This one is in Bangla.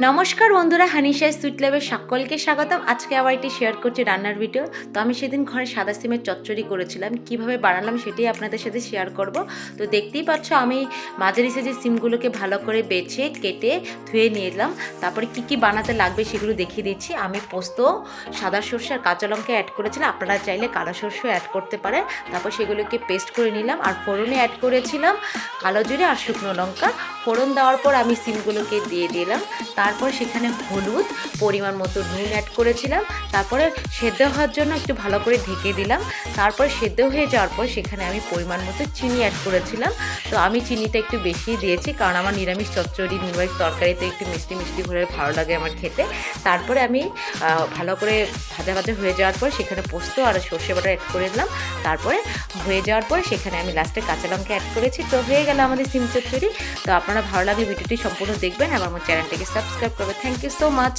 নমস্কার বন্ধুরা, হানিশাই সুইট ল্যাবে সকলকে স্বাগতম। আজকে আবার একটি শেয়ার করছি রান্নার ভিডিও। তো আমি সেদিন ঘরে সাদা সিমের চচ্চড়ি করেছিলাম, কিভাবে বানালাম সেটাই আপনাদের সাথে শেয়ার করব। তো দেখতেই পাচ্ছ আমি মাঝারি সাইজের সিমগুলোকে ভালো করে বেছে কেটে ধুয়ে নিলাম। তারপরে কি কি বানাতে লাগবে সেগুলো দেখিয়ে দিচ্ছি। আমি পোস্ত, সাদা সর্ষে আর কাঁচা লঙ্কা অ্যাড করেছিলাম, আপনারা চাইলে কালো সর্ষেও অ্যাড করতে পারেন। তারপর সেগুলোকে পেস্ট করে নিলাম আর ফোড়নে অ্যাড করেছিলাম কালো জিরে আর শুকনো লঙ্কা। ফোড়ন দেওয়ার পর আমি সিমগুলোকে দিয়ে দিলাম। তারপর সেখানে হলুদ, পরিমাণ মতো নুন অ্যাড করেছিলাম। তারপরে সেদ্ধ হওয়ার জন্য একটু ভালো করে ঢেকে দিলাম। তারপর সেদ্ধ হয়ে যাওয়ার পর সেখানে আমি পরিমাণ মতো চিনি অ্যাড করেছিলাম। তো আমি চিনিটা একটু বেশি দিয়েছি, কারণ আমার নিরামিষ চচ্চড়ি, নিরামিষ তরকারিতে একটু মিষ্টি মিষ্টি হলে ভালো লাগে আমার খেতে। তারপরে আমি ভালো করে ভাজা ভাজা হয়ে যাওয়ার পর সেখানে পোস্ত আর সর্ষে বাটা অ্যাড করে দিলাম। তারপরে হয়ে যাওয়ার পরে সেখানে আমি লাস্টে কাঁচা লঙ্কা অ্যাড করেছি। তো হয়ে গেল আমাদের সিম চচ্চড়ি। তো আপনারা ভালো লাগে ভিডিওটি সম্পূর্ণ দেখবেন এবং আমার চ্যানেলটিকে সাবস্ক্রাইব করবেন। Thank you so much.